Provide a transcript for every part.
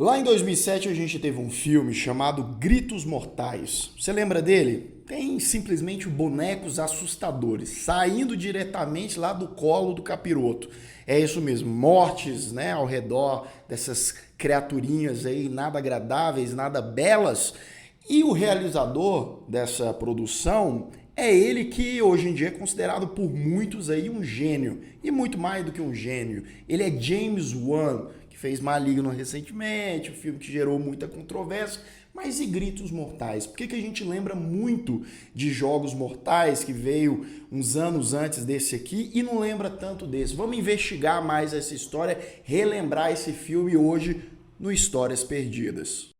Lá em 2007 a gente teve um filme chamado Gritos Mortais. Você lembra dele? Tem simplesmente bonecos assustadores saindo diretamente lá do colo do capiroto. É isso mesmo, mortes, né, ao redor dessas criaturinhas aí nada agradáveis, nada belas. E o realizador dessa produção é ele que hoje em dia é considerado por muitos aí um gênio. E muito mais do que um gênio. Ele é James Wan, que fez Maligno recentemente, um filme que gerou muita controvérsia. Mas e Gritos Mortais? Por que a gente lembra muito de Jogos Mortais, que veio uns anos antes desse aqui, e não lembra tanto desse? Vamos investigar mais essa história, relembrar esse filme hoje no Histórias Perdidas.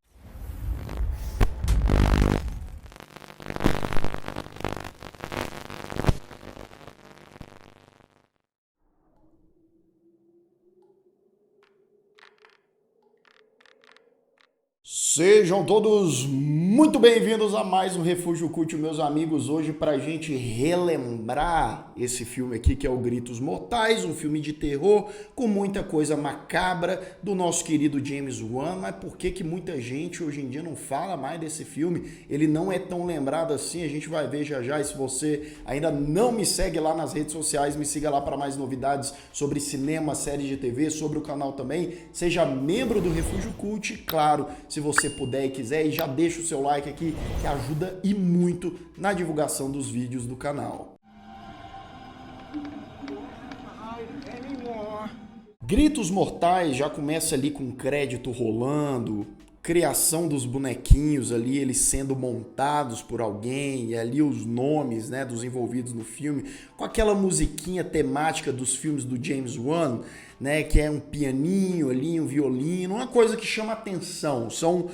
Sejam todos muito bem-vindos a mais um Refúgio Cult, meus amigos. Hoje para a gente relembrar esse filme aqui que é o Gritos Mortais, um filme de terror com muita coisa macabra do nosso querido James Wan. Mas por que muita gente hoje em dia não fala mais desse filme? Ele não é tão lembrado assim, a gente vai ver já já. E se você ainda não me segue lá nas redes sociais, me siga lá para mais novidades sobre cinema, séries de TV, sobre o canal também. Seja membro do Refúgio Cult, claro, se você puder e quiser, e já deixa o seu like aqui, que ajuda e muito na divulgação dos vídeos do canal. Gritos Mortais já começa ali com crédito rolando, criação dos bonequinhos ali, eles sendo montados por alguém, e ali os nomes, né, dos envolvidos no filme, com aquela musiquinha temática dos filmes do James Wan, né, que é um pianinho ali, um violino, uma coisa que chama atenção, são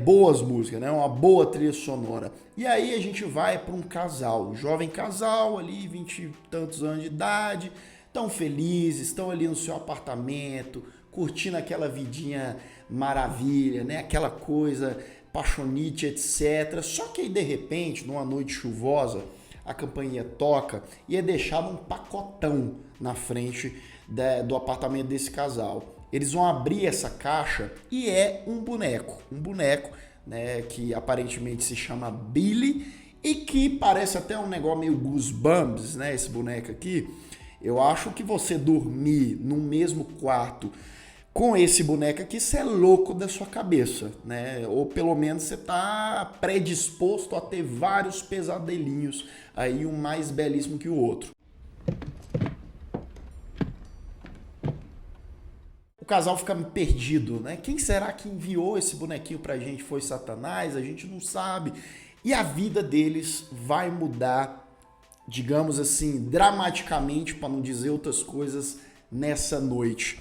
boas músicas, né, uma boa trilha sonora. E aí a gente vai para um casal, um jovem casal ali, 20 e tantos anos de idade, tão felizes, estão ali no seu apartamento, curtindo aquela vidinha maravilha, né, aquela coisa paixonite, etc. Só que aí de repente, numa noite chuvosa, a campainha toca e é deixado um pacotão na frente do apartamento desse casal. Eles vão abrir essa caixa e é um boneco, né, que aparentemente se chama Billy e que parece até um negócio meio Goosebumps, né, esse boneco aqui. Eu acho que você dormir no mesmo quarto com esse boneco aqui, você é louco da sua cabeça, né? Ou pelo menos você está predisposto a ter vários pesadelinhos, aí um mais belíssimo que o outro. O casal fica perdido, né? Quem será que enviou esse bonequinho pra gente? Foi Satanás? A gente não sabe. E a vida deles vai mudar, digamos assim, dramaticamente, para não dizer outras coisas, nessa noite.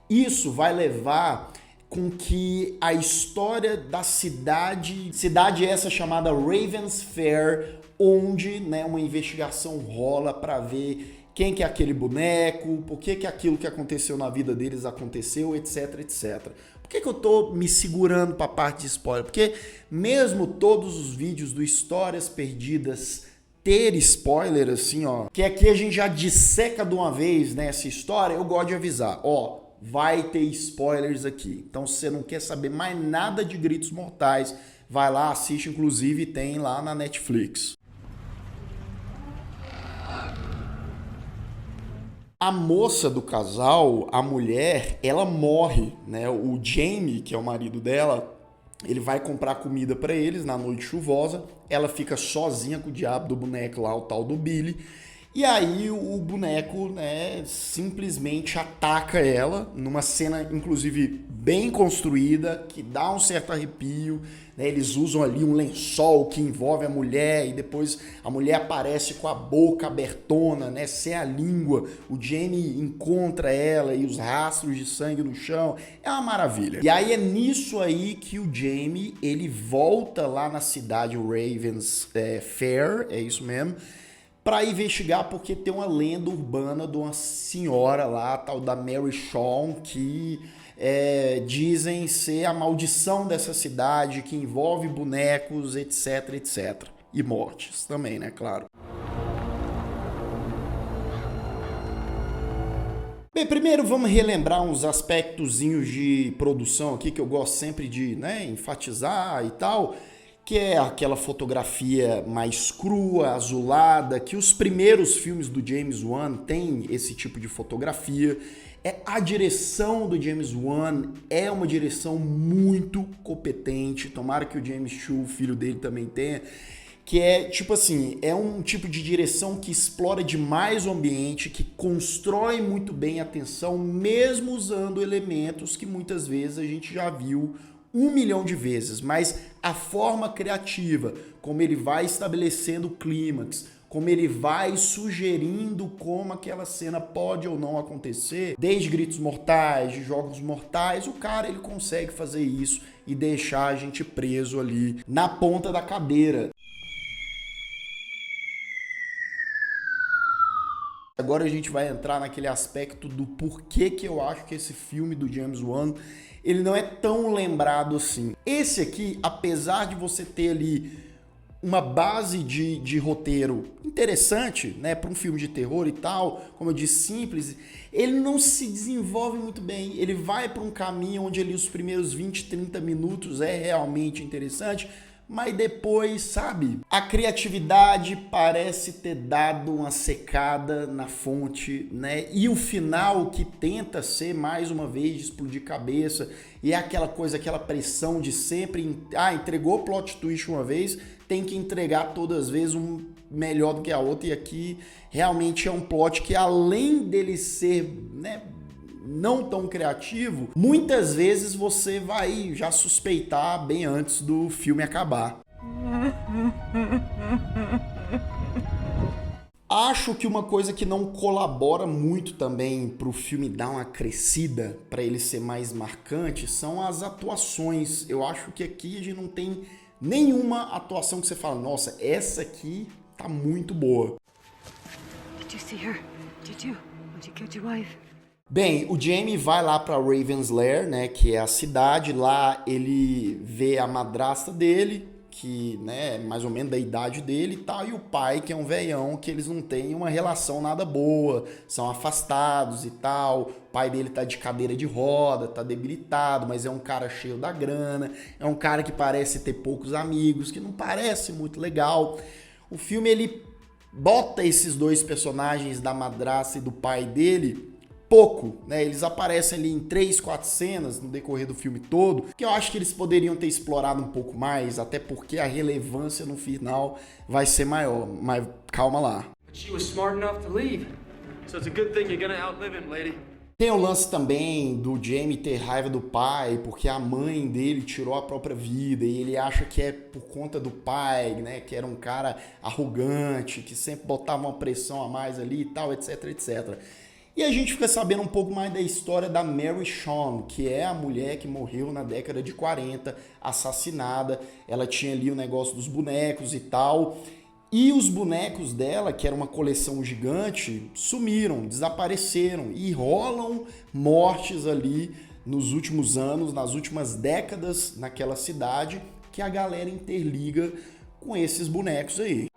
Isso vai levar com que a história da cidade essa chamada Ravens Fair, onde, né, uma investigação rola para ver quem que é aquele boneco, por que aquilo que aconteceu na vida deles aconteceu, etc, etc. Por que eu tô me segurando para a parte de spoiler? Porque mesmo todos os vídeos do Histórias Perdidas ter spoiler assim, ó, que aqui a gente já disseca de uma vez nessa história, eu gosto de avisar, ó, vai ter spoilers aqui. Então, se você não quer saber mais nada de Gritos Mortais, vai lá, assiste, inclusive tem lá na Netflix. A moça do casal, a mulher, ela morre, né? O Jamie, que é o marido dela, ele vai comprar comida para eles na noite chuvosa, ela fica sozinha com o diabo do boneco lá, o tal do Billy, e aí o boneco, né, simplesmente ataca ela, numa cena, inclusive, bem construída, que dá um certo arrepio, né? Eles usam ali um lençol que envolve a mulher, e depois a mulher aparece com a boca abertona, né, sem a língua, o Jamie encontra ela e os rastros de sangue no chão, é uma maravilha. E aí é nisso aí que o Jamie, ele volta lá na cidade Ravens Fair, é isso mesmo, para investigar, porque tem uma lenda urbana de uma senhora lá, tal da Mary Shawn, que dizem ser a maldição dessa cidade, que envolve bonecos, etc, etc. E mortes também, né, claro. Bem, primeiro vamos relembrar uns aspectozinhos de produção aqui que eu gosto sempre de, né, enfatizar e tal, que é aquela fotografia mais crua, azulada, que os primeiros filmes do James Wan têm esse tipo de fotografia. A direção do James Wan é uma direção muito competente, tomara que o James Chu, filho dele, também tenha, que é tipo assim, é um tipo de direção que explora demais o ambiente, que constrói muito bem a tensão, mesmo usando elementos que muitas vezes a gente já viu 1 milhão de vezes, mas a forma criativa, como ele vai estabelecendo o clímax, como ele vai sugerindo como aquela cena pode ou não acontecer, desde Gritos Mortais, de Jogos Mortais, o cara ele consegue fazer isso e deixar a gente preso ali na ponta da cadeira. Agora a gente vai entrar naquele aspecto do porquê que eu acho que esse filme do James Wan, ele não é tão lembrado assim. Esse aqui, apesar de você ter ali uma base de roteiro interessante, né, para um filme de terror e tal, como eu disse, simples, ele não se desenvolve muito bem. Ele vai para um caminho onde ali os primeiros 20, 30 minutos é realmente interessante, mas depois, sabe, a criatividade parece ter dado uma secada na fonte, né? E o final que tenta ser, mais uma vez, de explodir cabeça, e é aquela coisa, aquela pressão de sempre, entregou o plot twist uma vez, tem que entregar todas as vezes um melhor do que a outra, e aqui realmente é um plot que, além dele ser, né, não tão criativo, muitas vezes você vai já suspeitar bem antes do filme acabar. Acho que uma coisa que não colabora muito também para o filme dar uma crescida, para ele ser mais marcante, são as atuações. Eu acho que aqui a gente não tem nenhuma atuação que você fala, nossa, essa aqui tá muito boa. Did you see her? Did you? When she killed your wife? Bem, o Jamie vai lá para Raven's Lair, né, que é a cidade. Lá ele vê a madrasta dele, que, né, é mais ou menos da idade dele e tal, e o pai, que é um velhão, que eles não têm uma relação nada boa, são afastados e tal. O pai dele tá de cadeira de roda, tá debilitado, mas é um cara cheio da grana, é um cara que parece ter poucos amigos, que não parece muito legal. O filme, ele bota esses dois personagens da madrasta e do pai dele pouco, né? Eles aparecem ali em 3, 4 cenas no decorrer do filme todo, que eu acho que eles poderiam ter explorado um pouco mais, até porque a relevância no final vai ser maior, mas calma lá. Tem o lance também do Jamie ter raiva do pai, porque a mãe dele tirou a própria vida, e ele acha que é por conta do pai, né? Que era um cara arrogante, que sempre botava uma pressão a mais ali e tal, etc, etc. E a gente fica sabendo um pouco mais da história da Mary Shawn, que é a mulher que morreu na década de 40, assassinada. Ela tinha ali o negócio dos bonecos e tal. E os bonecos dela, que era uma coleção gigante, sumiram, desapareceram. E rolam mortes ali nos últimos anos, nas últimas décadas naquela cidade, que a galera interliga com esses bonecos aí.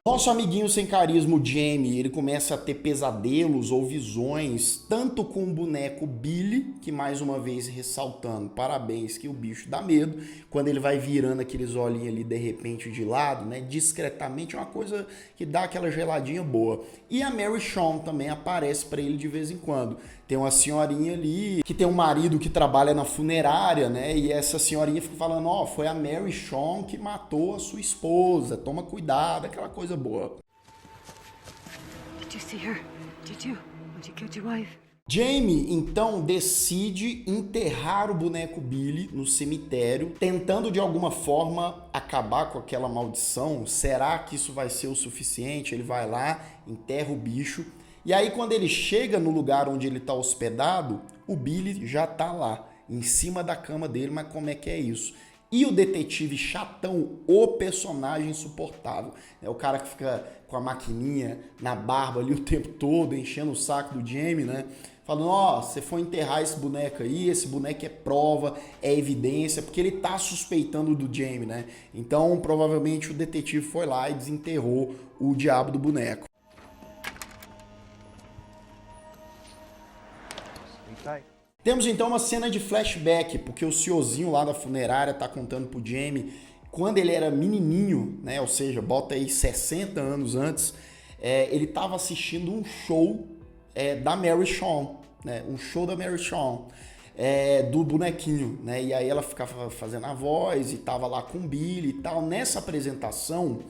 Nosso amiguinho sem carisma, o Jamie, ele começa a ter pesadelos ou visões, tanto com o boneco Billy, que mais uma vez ressaltando, parabéns que o bicho dá medo, quando ele vai virando aqueles olhinhos ali de repente de lado, né, discretamente, é uma coisa que dá aquela geladinha boa. E a Mary Shawn também aparece para ele de vez em quando. Tem uma senhorinha ali que tem um marido que trabalha na funerária, né? E essa senhorinha fica falando, ó, foi a Mary Shawn que matou a sua esposa, toma cuidado, aquela coisa boa. Did you see her? Did you? When she killed your wife? Jamie, então, decide enterrar o boneco Billy no cemitério, tentando de alguma forma acabar com aquela maldição. Será que isso vai ser o suficiente? Ele vai lá, enterra o bicho. E aí, quando ele chega no lugar onde ele está hospedado, o Billy já está lá, em cima da cama dele, mas como é que é isso? E o detetive chatão, o personagem insuportável. É o cara que fica com a maquininha na barba ali o tempo todo, enchendo o saco do Jamie, né? falando, ó, você foi enterrar esse boneco aí, esse boneco é prova, é evidência, porque ele tá suspeitando do Jamie, né? Então, provavelmente o detetive foi lá e desenterrou o diabo do boneco. Temos então uma cena de flashback, porque o senhorzinho lá da funerária tá contando pro Jamie, quando ele era menininho, né, ou seja, bota aí 60 anos antes, ele tava assistindo um show da Mary Shawn, né, um show da Mary Shawn, do bonequinho, né, e aí ela ficava fazendo a voz e tava lá com o Billy e tal. Nessa apresentação,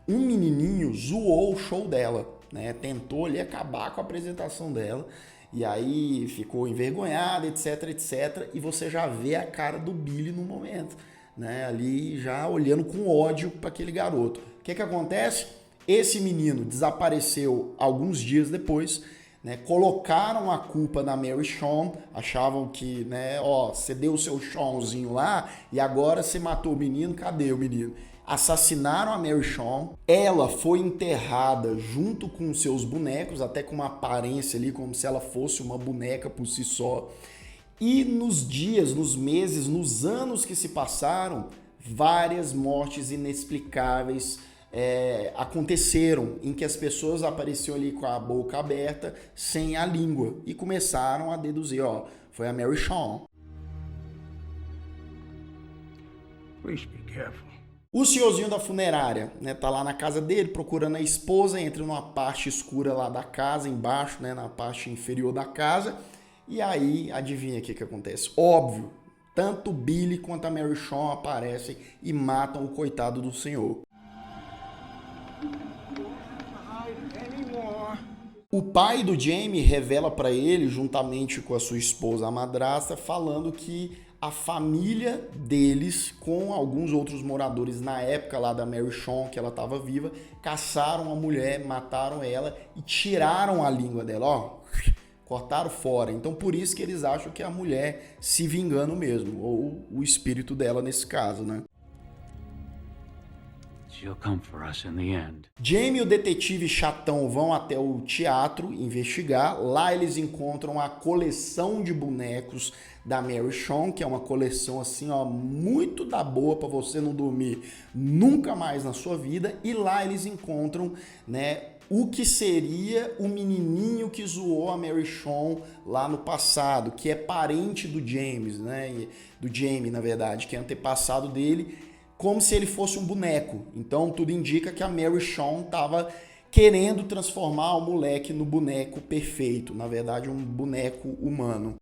um menininho zoou o show dela, né, tentou ali acabar com a apresentação dela, e aí ficou envergonhada, etc, etc, e você já vê a cara do Billy no momento, né, ali já olhando com ódio para aquele garoto. O que acontece? Esse menino desapareceu alguns dias depois, né, colocaram a culpa na Mary Shawn, achavam que, né, ó, você deu o seu Shawnzinho lá e agora você matou o menino, cadê o menino? Assassinaram a Mary Shawn, ela foi enterrada junto com seus bonecos, até com uma aparência ali como se ela fosse uma boneca por si só. E nos dias, nos meses, nos anos que se passaram, várias mortes inexplicáveis aconteceram, em que as pessoas apareciam ali com a boca aberta, sem a língua, e começaram a deduzir, ó, foi a Mary Shawn. Please be careful. O senhorzinho da funerária, né, tá lá na casa dele procurando a esposa, entra numa parte escura lá da casa, embaixo, né, na parte inferior da casa, e aí adivinha o que acontece? Óbvio, tanto Billy quanto a Mary Shawn aparecem e matam o coitado do senhor. O pai do Jamie revela para ele, juntamente com a sua esposa, a madrasta, falando que a família deles, com alguns outros moradores na época lá da Mary Shawn, que ela estava viva, caçaram a mulher, mataram ela e tiraram a língua dela, ó, cortaram fora. Então por isso que eles acham que é a mulher se vingando mesmo, ou o espírito dela nesse caso, né? She'll come for us in the end. Jamie e o detetive chatão vão até o teatro investigar. Lá eles encontram a coleção de bonecos da Mary Shawn, que é uma coleção assim, ó, muito da boa para você não dormir nunca mais na sua vida. E lá eles encontram, né, o que seria o menininho que zoou a Mary Shawn lá no passado, que é parente do James, né, do Jamie, na verdade, que é antepassado dele, como se ele fosse um boneco. Então tudo indica que a Mary Shawn estava querendo transformar o moleque no boneco perfeito, na verdade um boneco humano.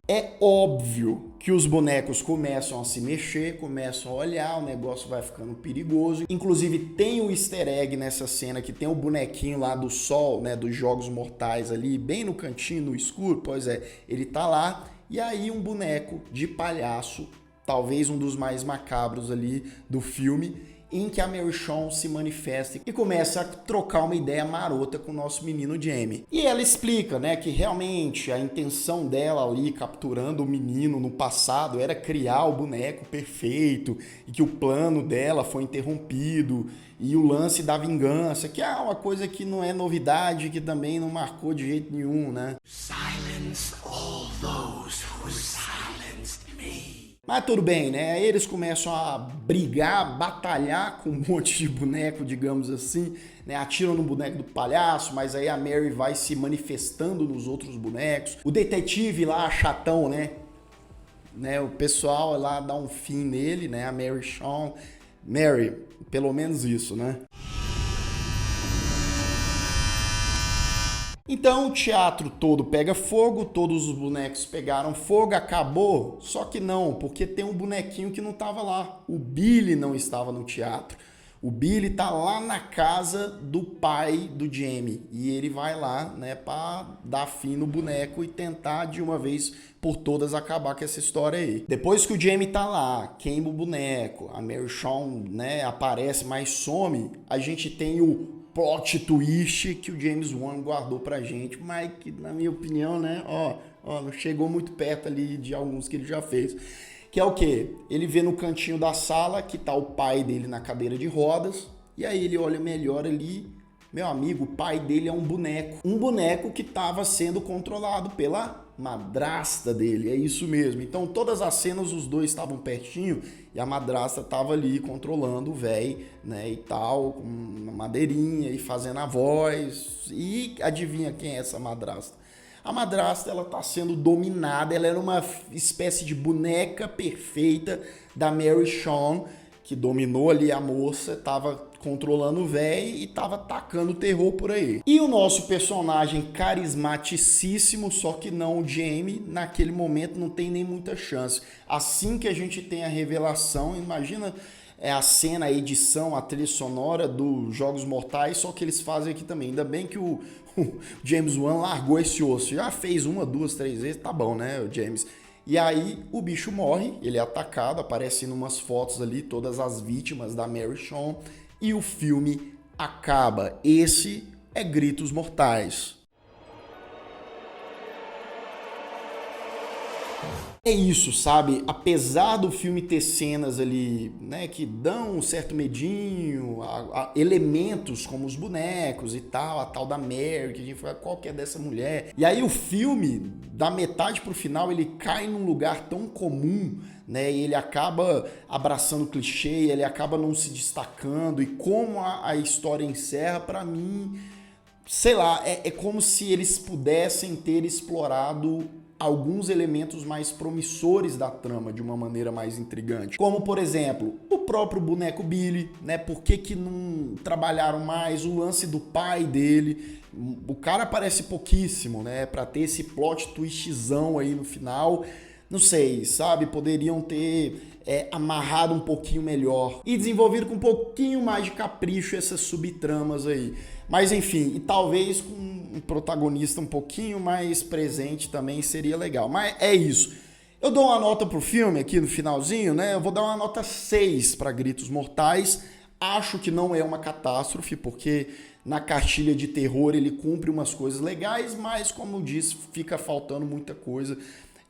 É óbvio que os bonecos começam a se mexer, começam a olhar, o negócio vai ficando perigoso. Inclusive tem um easter egg nessa cena que tem o bonequinho lá do sol, né, dos Jogos Mortais ali, bem no cantinho, no escuro. Pois é, ele tá lá. E aí um boneco de palhaço, talvez um dos mais macabros ali do filme, em que a Mary Shawn se manifesta e começa a trocar uma ideia marota com o nosso menino Jamie. E ela explica, né, que realmente a intenção dela ali capturando o menino no passado era criar o boneco perfeito e que o plano dela foi interrompido, e o lance da vingança, que é uma coisa que não é novidade, que também não marcou de jeito nenhum, né? Silence all those who silenced me. Mas tudo bem, né? Aí eles começam a brigar, batalhar com um monte de boneco, digamos assim, né? Atiram no boneco do palhaço, mas aí a Mary vai se manifestando nos outros bonecos. O detetive lá, chatão, né? O pessoal lá dá um fim nele, né? A Mary Shawn. Mary, pelo menos isso, né? Então o teatro todo pega fogo, todos os bonecos pegaram fogo, acabou. Só que não, porque tem um bonequinho que não estava lá. O Billy não estava no teatro. O Billy tá lá na casa do pai do Jamie. E ele vai lá, né, para dar fim no boneco e tentar de uma vez por todas acabar com essa história aí. Depois que o Jamie tá lá, queima o boneco, a Mary Shawn, né, aparece, mas some, a gente tem o plot twist que o James Wan guardou pra gente, mas que, na minha opinião, né, não chegou muito perto ali de alguns que ele já fez. Que é o quê? Ele vê no cantinho da sala que tá o pai dele na cadeira de rodas, e aí ele olha melhor ali, Meu amigo, o pai dele é um boneco. Um boneco que estava sendo controlado pela madrasta dele, é isso mesmo. Então todas as cenas os dois estavam pertinho e a madrasta estava ali controlando o velho, né, e tal, com uma madeirinha e fazendo a voz. E adivinha quem é essa madrasta? A madrasta, ela tá sendo dominada, ela era uma espécie de boneca perfeita da Mary Shawn, que dominou ali a moça, tava controlando o velho e tava tacando terror por aí. E o nosso personagem carismaticíssimo, só que não o Jamie, naquele momento não tem nem muita chance. Assim que a gente tem a revelação, imagina a cena, a edição, a trilha sonora dos Jogos Mortais, só que eles fazem aqui também. Ainda bem que o James Wan largou esse osso. Já fez 1, 2, 3 vezes, tá bom, né, o James? E aí o bicho morre, ele é atacado, aparecem umas fotos ali, todas as vítimas da Mary Shawn, e o filme acaba. Esse é Gritos Mortais. É isso, sabe? Apesar do filme ter cenas ali, né, que dão um certo medinho, elementos como os bonecos e tal, a tal da Mary, que a gente fala, qual que é dessa mulher? E aí o filme, da metade pro final, ele cai num lugar tão comum, né, e ele acaba abraçando o clichê, ele acaba não se destacando, e como a história encerra, pra mim, sei lá, é como se eles pudessem ter explorado alguns elementos mais promissores da trama de uma maneira mais intrigante. Como, por exemplo, o próprio boneco Billy, né? Por que não trabalharam mais o lance do pai dele? O cara aparece pouquíssimo, né? Pra ter esse plot twistzão aí no final. Não sei, sabe? Poderiam ter amarrado um pouquinho melhor e desenvolvido com um pouquinho mais de capricho essas subtramas aí. Mas enfim, e talvez com um protagonista um pouquinho mais presente também seria legal. Mas é isso. Eu dou uma nota pro filme aqui no finalzinho, né? Eu vou dar uma nota 6 para Gritos Mortais. Acho que não é uma catástrofe, porque na cartilha de terror ele cumpre umas coisas legais, mas como eu disse, fica faltando muita coisa.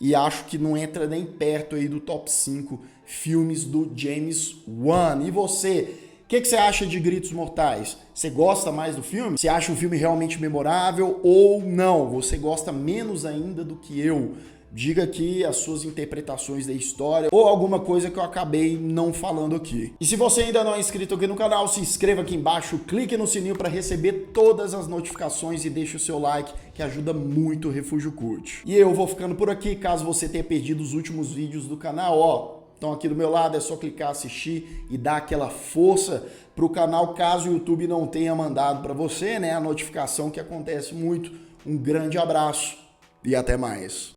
E acho que não entra nem perto aí do top 5 filmes do James Wan. E você? O que você acha de Gritos Mortais? Você gosta mais do filme? Você acha um filme realmente memorável ou não? Você gosta menos ainda do que eu? Diga aqui as suas interpretações da história ou alguma coisa que eu acabei não falando aqui. E se você ainda não é inscrito aqui no canal, se inscreva aqui embaixo, clique no sininho para receber todas as notificações e deixe o seu like, que ajuda muito o Refúgio Cult. E eu vou ficando por aqui, caso você tenha perdido os últimos vídeos do canal, ó. Então aqui do meu lado é só clicar, assistir e dar aquela força pro canal, caso o YouTube não tenha mandado para você, né, a notificação, que acontece muito. Um grande abraço e até mais.